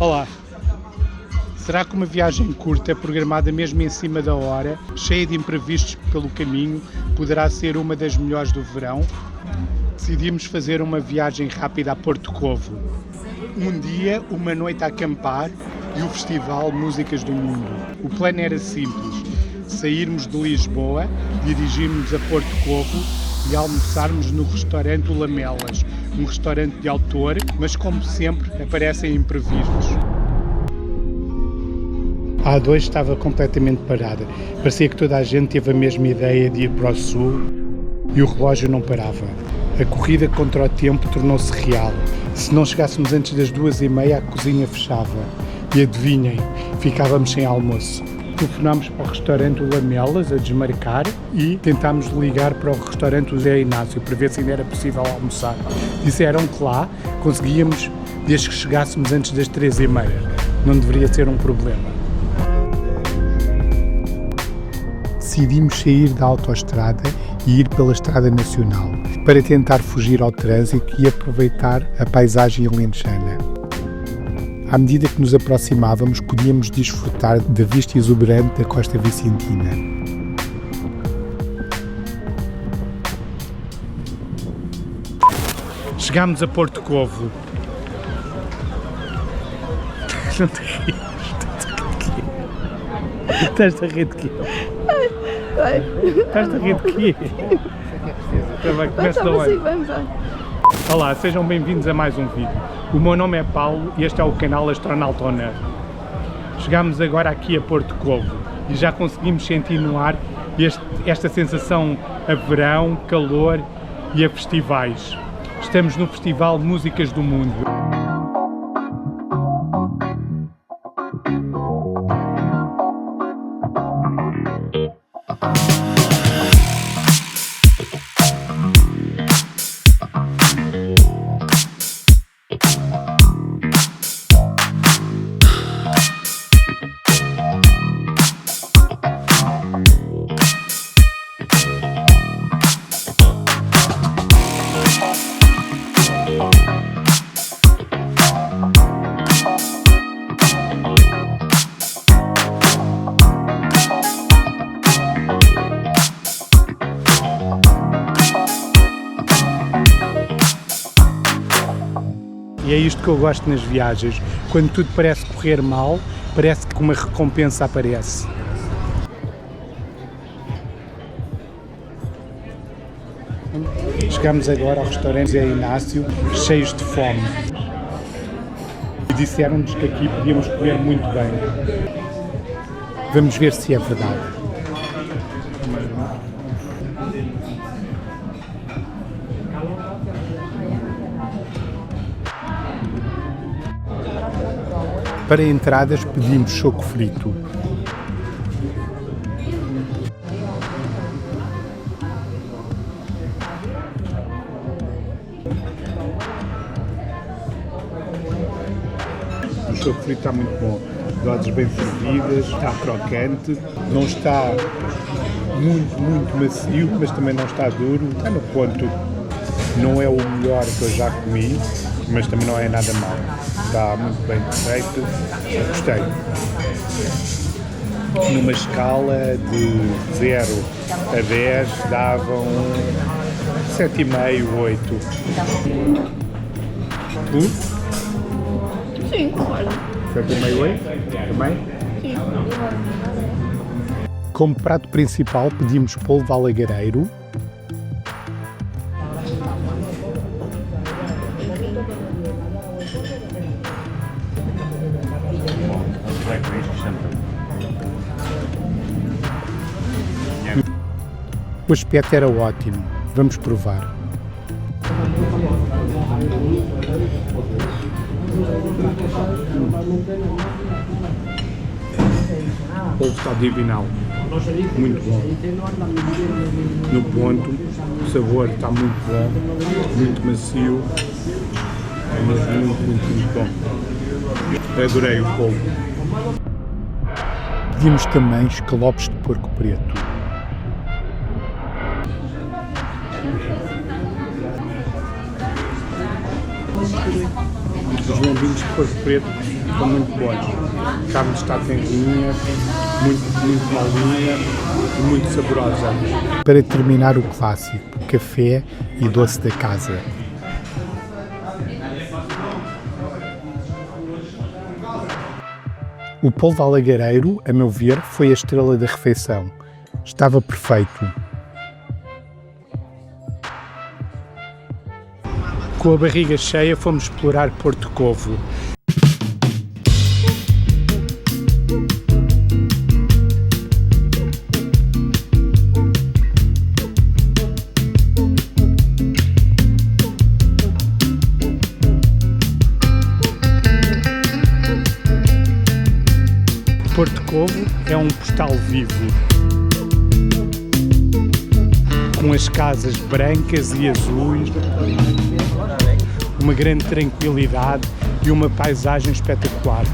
Olá! Será que uma viagem curta, programada mesmo em cima da hora, cheia de imprevistos pelo caminho, poderá ser uma das melhores do verão? Decidimos fazer uma viagem rápida a Porto Covo. Um dia, uma noite a acampar e o festival Músicas do Mundo. O plano era simples: sairmos de Lisboa, dirigirmos a Porto Covo e almoçarmos no restaurante O Lamelas, um restaurante de autor, mas como sempre aparecem imprevistos. A A2 estava completamente parada. Parecia que toda a gente teve a mesma ideia de ir para o sul e o relógio não parava. A corrida contra o tempo tornou-se real. Se não chegássemos antes das 2h30, a cozinha fechava. E adivinhem, ficávamos sem almoço. Telefonámos para o restaurante O Lamelas a desmarcar e tentámos ligar para o restaurante o Zé Inácio para ver se ainda era possível almoçar. Disseram que lá conseguíamos desde que chegássemos antes das 3h30. Não deveria ser um problema. Decidimos sair da autoestrada e ir pela Estrada Nacional para tentar fugir ao trânsito e aproveitar a paisagem alentejana. À medida que nos aproximávamos, podíamos desfrutar da vista exuberante da Costa Vicentina. Chegámos a Porto Covo. Não te rias, estás a rir de quê? Estás a rir de quê? Começa da hora. Olá, sejam bem-vindos a mais um vídeo. O meu nome é Paulo e este é o canal Astronauta On Earth. Chegámos agora aqui a Porto Covo e já conseguimos sentir no ar esta sensação a verão, calor e a festivais. Estamos no Festival Músicas do Mundo. E é isto que eu gosto nas viagens. Quando tudo parece correr mal, parece que uma recompensa aparece. Chegamos agora ao restaurante Zé Inácio, cheios de fome. E disseram-nos que aqui podíamos comer muito bem. Vamos ver se é verdade. Para entradas pedimos choco frito. O choco frito está muito bom. Doses bem servidas, está crocante, não está muito macio, mas também não está duro, está no ponto. Não é o melhor que eu já comi, mas também não é nada mau. Está muito bem feito, gostei. Numa escala de 0 a 10 dava um 7,5, 8. Tu? Sim, concordo. 7,5, 8? Também? Sim. Como prato principal pedimos polvo alagareiro, o aspecto era ótimo. Vamos provar. O polvo está divinal. Muito bom. No ponto, o sabor está muito bom, muito macio, mas muito bom. Adorei o polvo. Pedimos também escalopes de porco preto. Os lombinhos de Porto Preto estão muito bons. A carne está tenrinha, muito molinha e muito saborosa. Para terminar, o clássico, café e doce da casa. O polvo alagareiro, a meu ver, foi a estrela da refeição. Estava perfeito. Com a barriga cheia, fomos explorar Porto Covo. Porto Covo é um postal vivo, com as casas brancas e azuis, uma grande tranquilidade e uma paisagem espetacular.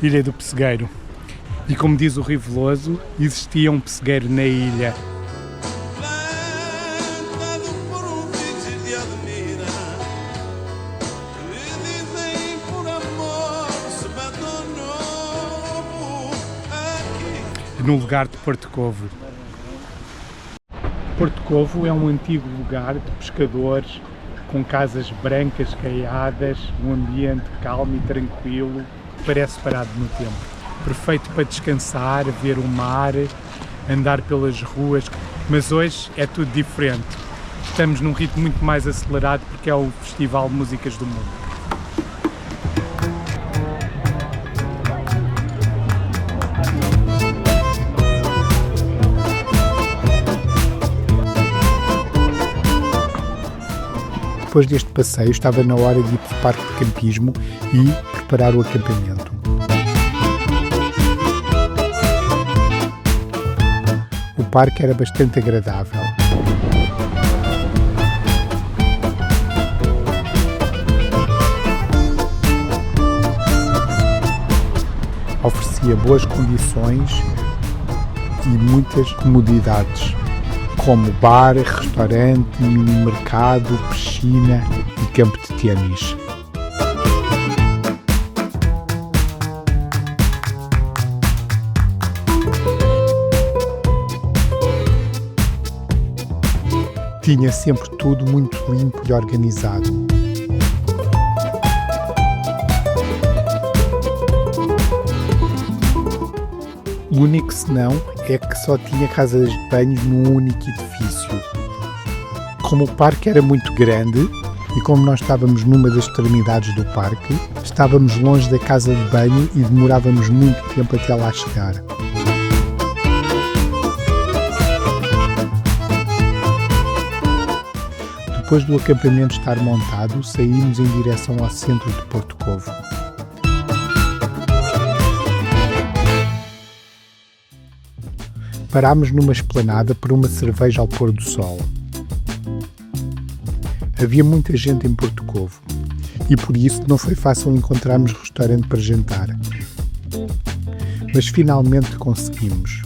Ilha do Pessegueiro. E como diz o Rio Veloso, existia um pessegueiro na ilha. No lugar de Porto Covo. Porto Covo é um antigo lugar de pescadores, com casas brancas caiadas, um ambiente calmo e tranquilo. Parece parado no tempo. Perfeito para descansar, ver o mar, andar pelas ruas, mas hoje é tudo diferente. Estamos num ritmo muito mais acelerado porque é o Festival de Músicas do Mundo. Depois deste passeio estava na hora de ir para o parque de campismo e preparar o acampamento. O parque era bastante agradável. Oferecia boas condições e muitas comodidades, como bar, restaurante, mini-mercado, piscina e campo de ténis. Tinha sempre tudo muito limpo e organizado. O único senão é que só tinha casas de banho num único edifício. Como o parque era muito grande e como nós estávamos numa das extremidades do parque, estávamos longe da casa de banho e demorávamos muito tempo até lá chegar. Depois do acampamento estar montado, saímos em direção ao centro de Porto Covo. Parámos numa esplanada por uma cerveja ao pôr do sol. Havia muita gente em Porto Covo e por isso não foi fácil encontrarmos restaurante para jantar. Mas finalmente conseguimos.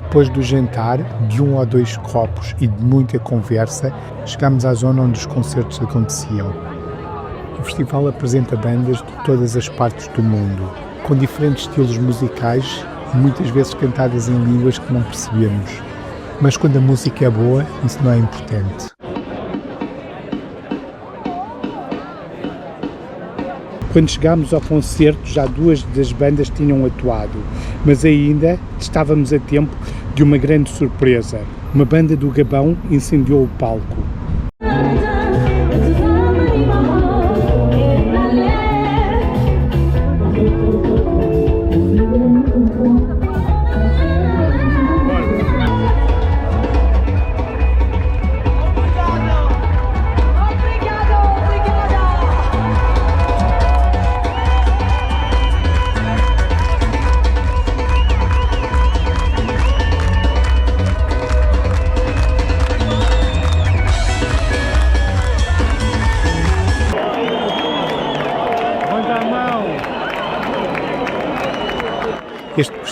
Depois do jantar, de 1 ou 2 copos e de muita conversa, chegámos à zona onde os concertos aconteciam. O festival apresenta bandas de todas as partes do mundo, com diferentes estilos musicais e muitas vezes cantadas em línguas que não percebemos. Mas quando a música é boa, isso não é importante. Quando chegámos ao concerto, já 2 das bandas tinham atuado, mas ainda estávamos a tempo de uma grande surpresa. Uma banda do Gabão incendiou o palco.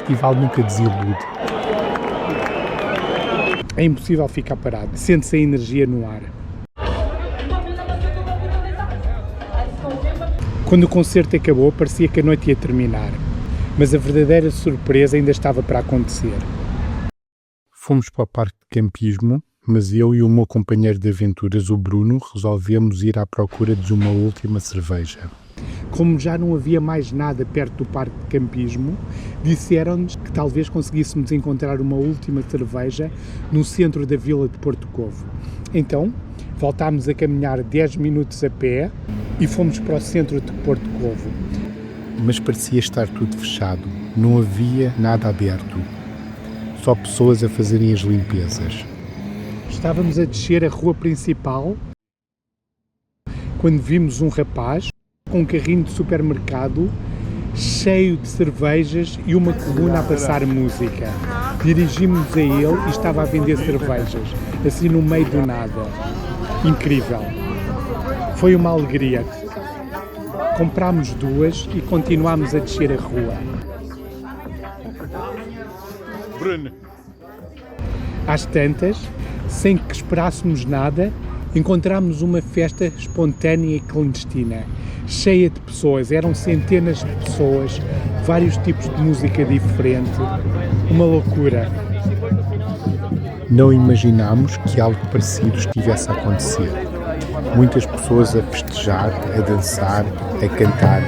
festival nunca desilude. É impossível ficar parado, sente-se a energia no ar. Quando o concerto acabou, parecia que a noite ia terminar, mas a verdadeira surpresa ainda estava para acontecer. Fomos para o parque de campismo, mas eu e o meu companheiro de aventuras, o Bruno, resolvemos ir à procura de uma última cerveja. Como já não havia mais nada perto do parque de campismo, disseram-nos que talvez conseguíssemos encontrar uma última cerveja no centro da vila de Porto Covo. Então, voltámos a caminhar 10 minutos a pé e fomos para o centro de Porto Covo. Mas parecia estar tudo fechado, não havia nada aberto, só pessoas a fazerem as limpezas. Estávamos a descer a rua principal quando vimos um rapaz com um carrinho de supermercado cheio de cervejas e uma coluna a passar música. Dirigimos-nos a ele e estava a vender cervejas, assim no meio do nada. Incrível. Foi uma alegria. Comprámos 2 e continuámos a descer a rua. Bruno. Às tantas, sem que esperássemos nada, encontramos uma festa espontânea e clandestina, cheia de pessoas, eram centenas de pessoas, vários tipos de música diferente, uma loucura. Não imaginámos que algo parecido estivesse a acontecer. Muitas pessoas a festejar, a dançar, a cantar.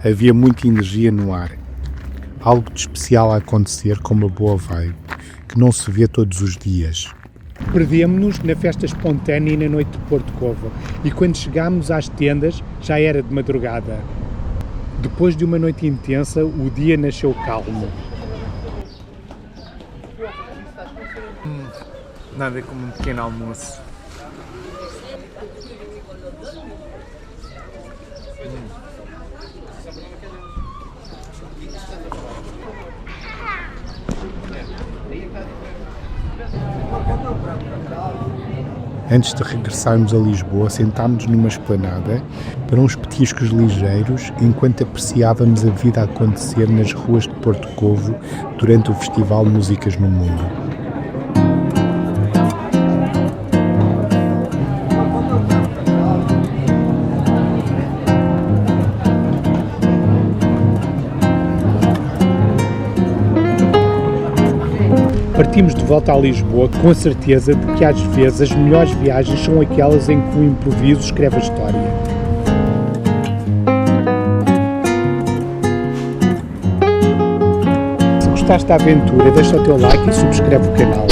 Havia muita energia no ar, algo de especial a acontecer com uma boa vibe, que não se vê todos os dias. Perdemos-nos na festa espontânea e na noite de Porto Covo, e quando chegámos às tendas já era de madrugada. Depois de uma noite intensa, o dia nasceu calmo. Nada como um pequeno almoço. Antes de regressarmos a Lisboa, sentámos-nos numa esplanada para uns petiscos ligeiros enquanto apreciávamos a vida a acontecer nas ruas de Porto Covo durante o Festival Músicas no Mundo. Partimos de volta a Lisboa com a certeza de que às vezes as melhores viagens são aquelas em que o improviso escreve a história. Se gostaste da aventura, deixa o teu like e subscreve o canal.